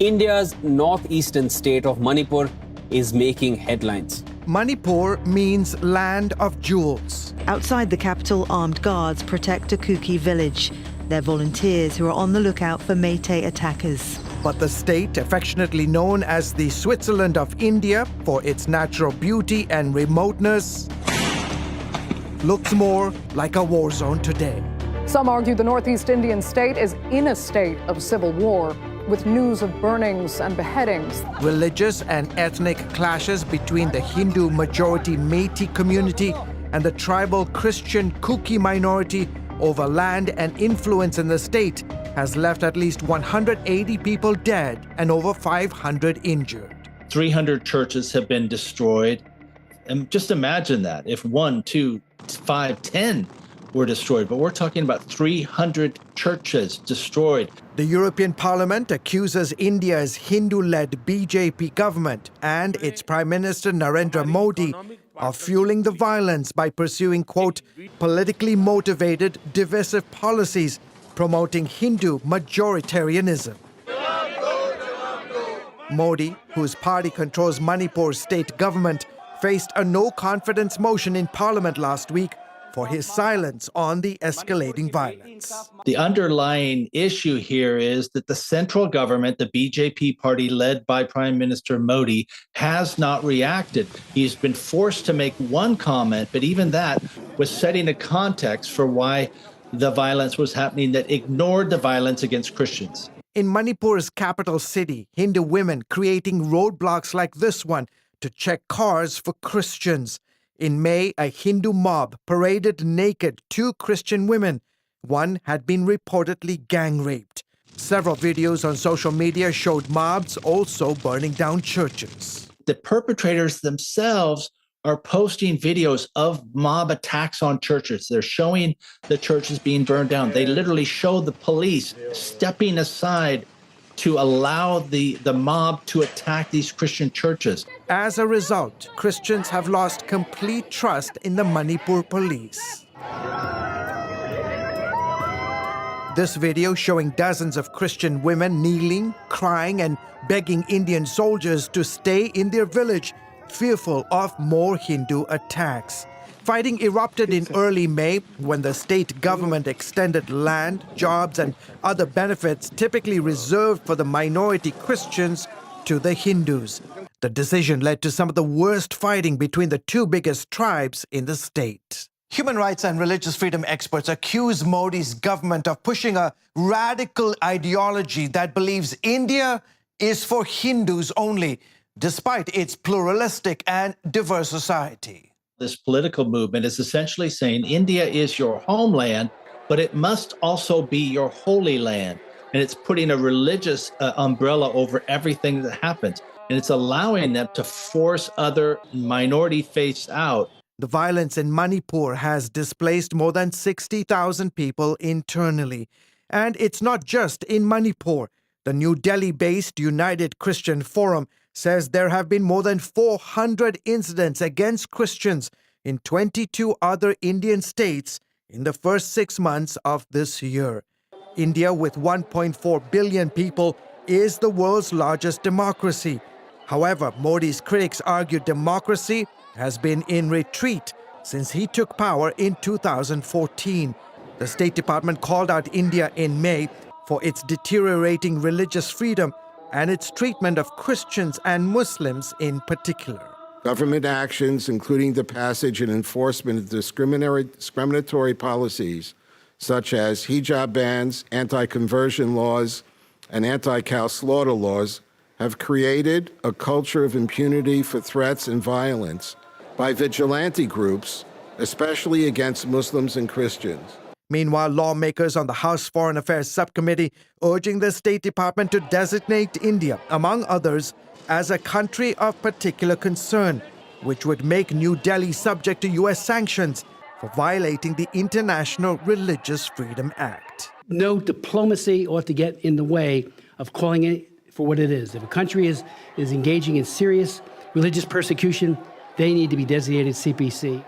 India's northeastern state of Manipur is making headlines. Manipur means land of jewels. Outside the capital, armed guards protect a Kuki village. They're volunteers who are on the lookout for Meitei attackers. But the state, affectionately known as the Switzerland of India for its natural beauty and remoteness, looks more like a war zone today. Some argue the Northeast Indian state is in a state of civil war, with news of burnings and beheadings. Religious and ethnic clashes between the Hindu majority Meitei community and the tribal Christian Kuki minority over land and influence in the state has left at least 180 people dead and over 500 injured. 300 churches have been destroyed. And just imagine that if 1, 2, 5, 10 were destroyed, but we're talking about 300 churches destroyed. The European Parliament accuses India's Hindu-led BJP government and its Prime Minister Narendra Modi of fueling the violence by pursuing, quote, politically motivated, divisive policies promoting Hindu majoritarianism. Modi, whose party controls Manipur's state government, faced a no-confidence motion in Parliament last week for his silence on the escalating violence. The underlying issue here is that the central government, the BJP party led by Prime Minister Modi, has not reacted. He's been forced to make one comment, but even that was setting a context for why the violence was happening that ignored the violence against Christians. In Manipur's capital city, Hindu women creating roadblocks like this one to check cars for Christians. In May, a Hindu mob paraded naked 2 Christian women. One had been reportedly gang-raped. Several videos on social media showed mobs also burning down churches. The perpetrators themselves are posting videos of mob attacks on churches. They're showing the churches being burned down. They literally show the police stepping aside to allow the mob to attack these Christian churches. As a result, Christians have lost complete trust in the Manipur police. This video showing dozens of Christian women kneeling, crying, and begging Indian soldiers to stay in their village, fearful of more Hindu attacks. Fighting erupted in early May when the state government extended land, jobs, and other benefits typically reserved for the minority Christians to the Hindus. The decision led to some of the worst fighting between the 2 biggest tribes in the state. Human rights and religious freedom experts accuse Modi's government of pushing a radical ideology that believes India is for Hindus only, despite its pluralistic and diverse society. This political movement is essentially saying India is your homeland, but it must also be your holy land. And it's putting a religious umbrella over everything that happens. And it's allowing them to force other minority faiths out. The violence in Manipur has displaced more than 60,000 people internally. And it's not just in Manipur. The New Delhi-based United Christian Forum says there have been more than 400 incidents against Christians in 22 other Indian states in the first 6 months of this year. India, with 1.4 billion people, is the world's largest democracy. However, Modi's critics argue democracy has been in retreat since he took power in 2014. The State Department called out India in May for its deteriorating religious freedom and its treatment of Christians and Muslims in particular. Government actions, including the passage and enforcement of discriminatory policies, such as hijab bans, anti-conversion laws, and anti-cow slaughter laws, have created a culture of impunity for threats and violence by vigilante groups, especially against Muslims and Christians. Meanwhile, lawmakers on the House Foreign Affairs Subcommittee urging the State Department to designate India, among others, as a country of particular concern, which would make New Delhi subject to U.S. sanctions for violating the International Religious Freedom Act. No diplomacy ought to get in the way of calling it for what it is. If a country is engaging in serious religious persecution, they need to be designated CPC.